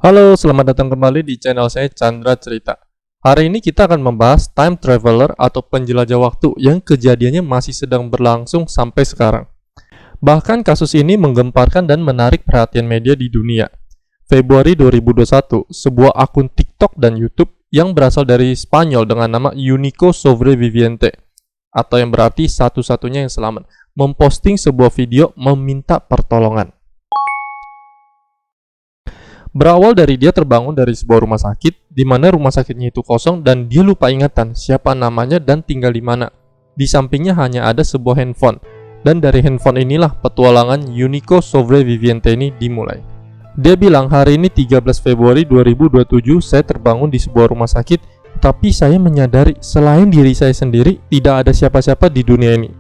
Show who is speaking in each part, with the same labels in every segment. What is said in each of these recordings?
Speaker 1: Halo, selamat datang kembali di channel saya Chandra Cerita. Hari ini kita akan membahas time traveler atau penjelajah waktu yang kejadiannya masih sedang berlangsung sampai sekarang. Bahkan kasus ini menggemparkan dan menarik perhatian media di dunia. Februari 2021, sebuah akun TikTok dan YouTube yang berasal dari Spanyol dengan nama Unico Sobreviviente atau yang berarti satu-satunya yang selamat, memposting sebuah video meminta pertolongan. Berawal dari dia terbangun dari sebuah rumah sakit, di mana rumah sakitnya itu kosong dan dia lupa ingatan siapa namanya dan tinggal di mana. Di sampingnya hanya ada sebuah handphone, dan dari handphone inilah petualangan Unico Sobreviviente ini dimulai. Dia bilang, hari ini 13 Februari 2027 saya terbangun di sebuah rumah sakit, tapi saya menyadari selain diri saya sendiri, tidak ada siapa-siapa di dunia ini.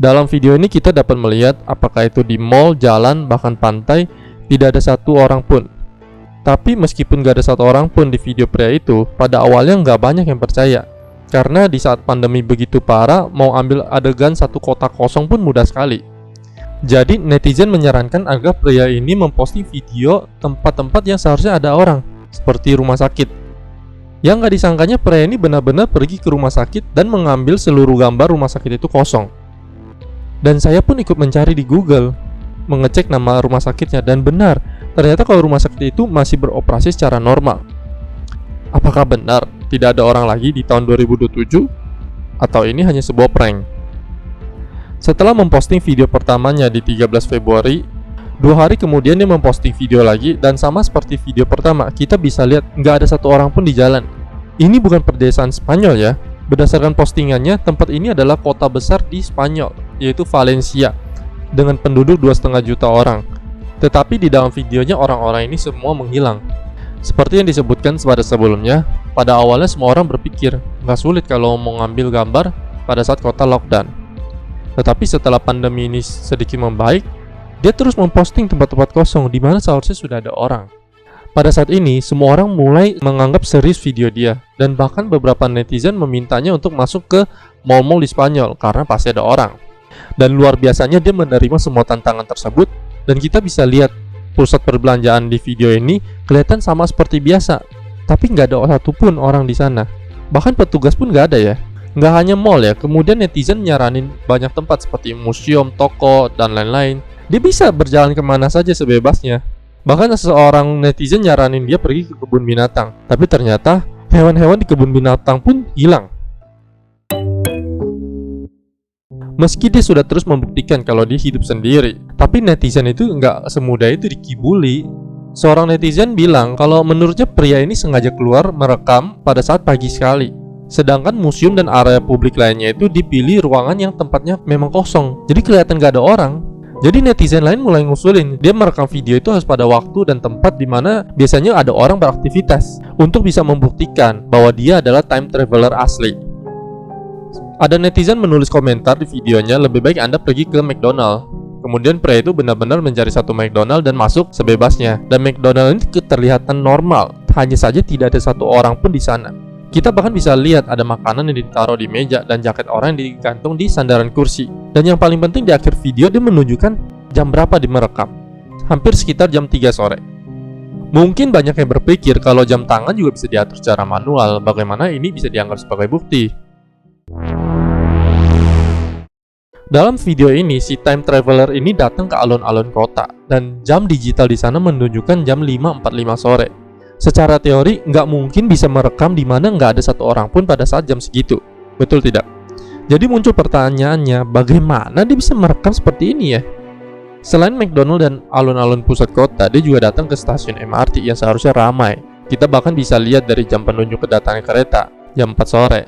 Speaker 1: Dalam video ini kita dapat melihat apakah itu di mall, jalan, bahkan pantai, tidak ada satu orang pun. Tapi meskipun gak ada satu orang pun di video pria itu, pada awalnya nggak banyak yang percaya. Karena di saat pandemi begitu parah, mau ambil adegan satu kota kosong pun mudah sekali. Jadi netizen menyarankan agar pria ini memposting video tempat-tempat yang seharusnya ada orang, seperti rumah sakit. Yang gak disangkanya pria ini benar-benar pergi ke rumah sakit dan mengambil seluruh gambar rumah sakit itu kosong. Dan saya pun ikut mencari di Google, mengecek nama rumah sakitnya, dan benar, ternyata kalau rumah sakit itu masih beroperasi secara normal. Apakah benar tidak ada orang lagi di tahun 2027? Atau ini hanya sebuah prank? Setelah memposting video pertamanya di 13 Februari, 2 hari kemudian dia memposting video lagi, dan sama seperti video pertama, kita bisa lihat nggak ada satu orang pun di jalan. Ini bukan pedesaan Spanyol ya. Berdasarkan postingannya, tempat ini adalah kota besar di Spanyol, yaitu Valencia, dengan penduduk 2,5 juta orang. Tetapi di dalam videonya orang-orang ini semua menghilang. Seperti yang disebutkan pada sebelumnya, pada awalnya semua orang berpikir nggak sulit kalau mau ngambil gambar pada saat kota lockdown. Tetapi setelah pandemi ini sedikit membaik, dia terus memposting tempat-tempat kosong di mana seharusnya sudah ada orang. Pada saat ini, semua orang mulai menganggap serius video dia, dan bahkan beberapa netizen memintanya untuk masuk ke mall-mall di Spanyol karena pasti ada orang. Dan luar biasanya dia menerima semua tantangan tersebut, dan kita bisa lihat pusat perbelanjaan di video ini kelihatan sama seperti biasa, tapi nggak ada satupun orang di sana. Bahkan petugas pun nggak ada ya. Nggak hanya mall ya, kemudian netizen nyaranin banyak tempat seperti museum, toko, dan lain-lain. Dia bisa berjalan kemana saja sebebasnya. Bahkan seseorang netizen nyaranin dia pergi ke kebun binatang, tapi ternyata hewan-hewan di kebun binatang pun hilang. Meski dia sudah terus membuktikan kalau dia hidup sendiri, tapi netizen itu nggak semudah itu dikibuli. Seorang netizen bilang kalau menurutnya pria ini sengaja keluar merekam pada saat pagi sekali. Sedangkan museum dan area publik lainnya itu dipilih ruangan yang tempatnya memang kosong, jadi kelihatan nggak ada orang. Jadi netizen lain mulai ngusulin dia merekam video itu harus pada waktu dan tempat di mana biasanya ada orang beraktivitas, untuk bisa membuktikan bahwa dia adalah time traveler asli. Ada netizen menulis komentar di videonya, lebih baik Anda pergi ke McDonald. Kemudian pria itu benar-benar mencari satu McDonald dan masuk sebebasnya. Dan McDonald ini terlihat normal, hanya saja tidak ada satu orang pun di sana. Kita bahkan bisa lihat ada makanan yang ditaruh di meja dan jaket orang yang digantung di sandaran kursi. Dan yang paling penting di akhir video dia menunjukkan jam berapa dia merekam. Hampir sekitar jam 3 sore. Mungkin banyak yang berpikir kalau jam tangan juga bisa diatur secara manual, bagaimana ini bisa dianggap sebagai bukti. Dalam video ini, si time traveler ini datang ke alun-alun kota, dan jam digital di sana menunjukkan jam 5.45 sore. Secara teori, nggak mungkin bisa merekam di mana nggak ada satu orang pun pada saat jam segitu. Betul tidak? Jadi muncul pertanyaannya, bagaimana dia bisa merekam seperti ini ya? Selain McDonald dan alun-alun pusat kota, dia juga datang ke stasiun MRT yang seharusnya ramai. Kita bahkan bisa lihat dari jam penunjuk kedatangan kereta, jam 4 sore.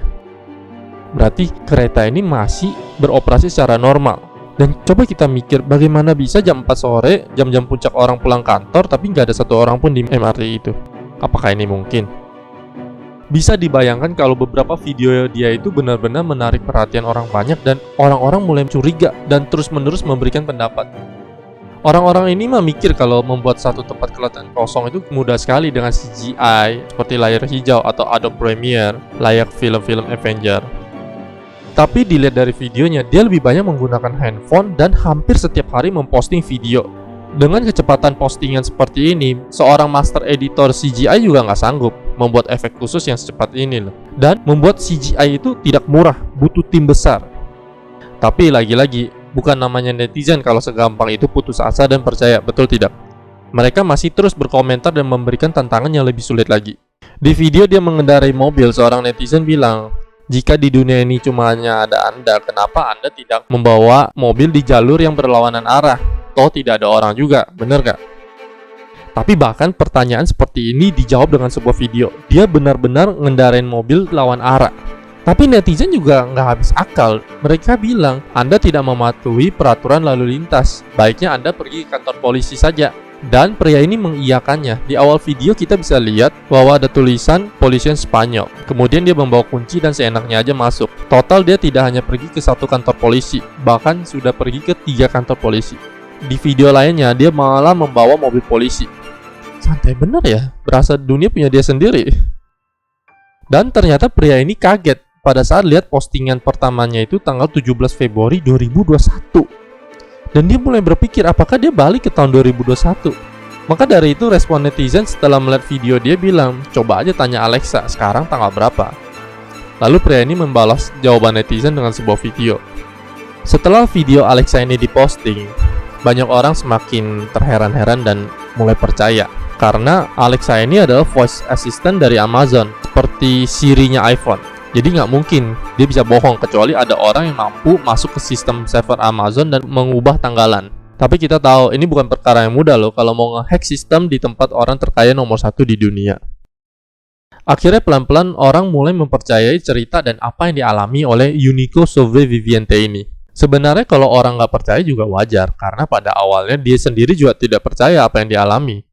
Speaker 1: Berarti kereta ini masih beroperasi secara normal. Dan coba kita mikir, bagaimana bisa jam 4 sore, jam-jam puncak orang pulang kantor, tapi nggak ada satu orang pun di MRT itu. Apakah ini mungkin? Bisa dibayangkan kalau beberapa video dia itu benar-benar menarik perhatian orang banyak, dan orang-orang mulai curiga dan terus-menerus memberikan pendapat. Orang-orang ini memikir kalau membuat satu tempat kelihatan kosong itu mudah sekali dengan CGI seperti layar hijau atau Adobe Premiere, layak film-film Avenger. Tapi dilihat dari videonya, dia lebih banyak menggunakan handphone dan hampir setiap hari memposting video. Dengan kecepatan postingan seperti ini, seorang master editor CGI juga nggak sanggup membuat efek khusus yang secepat ini loh. Dan membuat CGI itu tidak murah, butuh tim besar. Tapi lagi-lagi, bukan namanya netizen kalau segampang itu putus asa dan percaya, betul tidak? Mereka masih terus berkomentar dan memberikan tantangan yang lebih sulit lagi. Di video dia mengendarai mobil, seorang netizen bilang, "Jika di dunia ini cuma hanya ada Anda, kenapa Anda tidak membawa mobil di jalur yang berlawanan arah? Toh tidak ada orang juga, bener gak?" Tapi bahkan pertanyaan seperti ini dijawab dengan sebuah video. Dia benar-benar ngendarain mobil lawan arah. Tapi netizen juga nggak habis akal. Mereka bilang, Anda tidak mematuhi peraturan lalu lintas. Baiknya Anda pergi ke kantor polisi saja. Dan pria ini mengiyakannya. Di awal video kita bisa lihat bahwa ada tulisan Polisian Spanyol. Kemudian dia membawa kunci dan seenaknya aja masuk. Total dia tidak hanya pergi ke satu kantor polisi, bahkan sudah pergi ke 3 kantor polisi. Di video lainnya, dia malah membawa mobil polisi. Santai bener ya, berasa dunia punya dia sendiri. Dan ternyata pria ini kaget pada saat lihat postingan pertamanya itu tanggal 17 Februari 2021. Dan dia mulai berpikir apakah dia balik ke tahun 2021. Maka dari itu respon netizen setelah melihat video dia bilang, "Coba aja tanya Alexa, sekarang tanggal berapa?" Lalu pria ini membalas jawaban netizen dengan sebuah video. Setelah video Alexa ini diposting, banyak orang semakin terheran-heran dan mulai percaya. Karena Alexa ini adalah voice assistant dari Amazon, seperti Siri-nya iPhone. Jadi nggak mungkin dia bisa bohong kecuali ada orang yang mampu masuk ke sistem server Amazon dan mengubah tanggalan. Tapi kita tahu ini bukan perkara yang mudah loh kalau mau nge-hack sistem di tempat orang terkaya nomor 1 di dunia. Akhirnya pelan-pelan orang mulai mempercayai cerita dan apa yang dialami oleh Unico Sobrevviviente ini. Sebenarnya kalau orang nggak percaya juga wajar, karena pada awalnya dia sendiri juga tidak percaya apa yang dialami.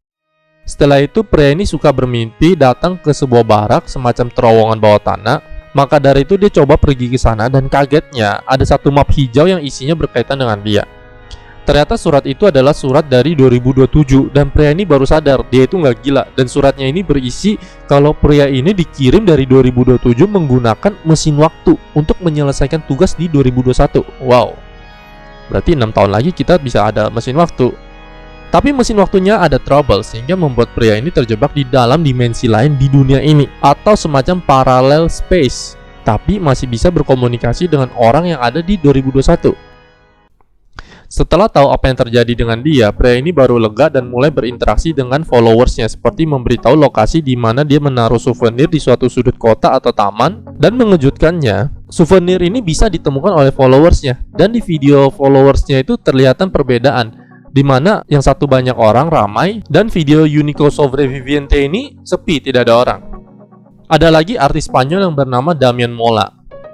Speaker 1: Setelah itu pria ini suka bermimpi datang ke sebuah barak semacam terowongan bawah tanah. Maka dari itu dia coba pergi ke sana dan kagetnya ada satu map hijau yang isinya berkaitan dengan dia. Ternyata surat itu adalah surat dari 2027 dan pria ini baru sadar dia itu nggak gila. Dan suratnya ini berisi kalau pria ini dikirim dari 2027 menggunakan mesin waktu untuk menyelesaikan tugas di 2021. Wow, berarti 6 tahun lagi kita bisa ada mesin waktu. Tapi mesin waktunya ada trouble sehingga membuat pria ini terjebak di dalam dimensi lain di dunia ini atau semacam parallel space, tapi masih bisa berkomunikasi dengan orang yang ada di 2021. Setelah tahu apa yang terjadi dengan dia, pria ini baru lega dan mulai berinteraksi dengan followersnya seperti memberitahu lokasi di mana dia menaruh souvenir di suatu sudut kota atau taman. Dan mengejutkannya, souvenir ini bisa ditemukan oleh followersnya. Dan di video followersnya itu terlihatan perbedaan, di mana yang satu banyak orang ramai dan video Unico Sobrevviviente ini sepi, tidak ada orang. Ada lagi artis Spanyol yang bernama Damian Mola.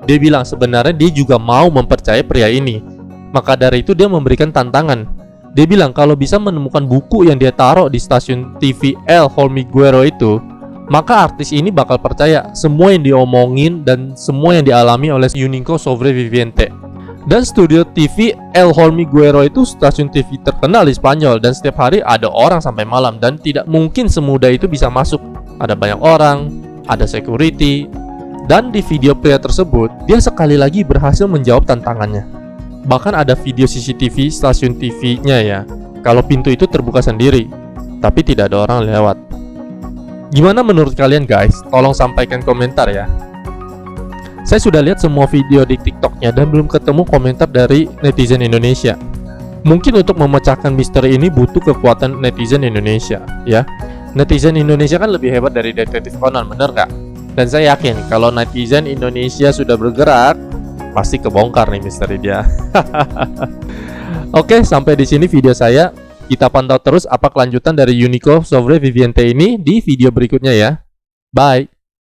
Speaker 1: Dia bilang sebenarnya dia juga mau mempercayai pria ini. Maka dari itu dia memberikan tantangan. Dia bilang kalau bisa menemukan buku yang dia taruh di stasiun TV El Hormiguero itu, maka artis ini bakal percaya semua yang diomongin dan semua yang dialami oleh Unico Sobrevviviente. Dan studio TV El Hormiguero itu stasiun TV terkenal di Spanyol dan setiap hari ada orang sampai malam dan tidak mungkin semudah itu bisa masuk. Ada banyak orang, ada security. Dan di video pria tersebut, dia sekali lagi berhasil menjawab tantangannya. Bahkan ada video CCTV stasiun TV-nya ya, kalau pintu itu terbuka sendiri, tapi tidak ada orang lewat. Gimana menurut kalian guys? Tolong sampaikan komentar ya. Saya sudah lihat semua video di TikTok-nya dan belum ketemu komentar dari netizen Indonesia. Mungkin untuk memecahkan misteri ini butuh kekuatan netizen Indonesia, ya. Netizen Indonesia kan lebih hebat dari Detektif Conan, bener gak? Dan saya yakin kalau netizen Indonesia sudah bergerak, pasti kebongkar nih misteri dia. Oke, sampai di sini video saya. Kita pantau terus apa kelanjutan dari Unico Sobrevviviente ini di video berikutnya ya. Bye.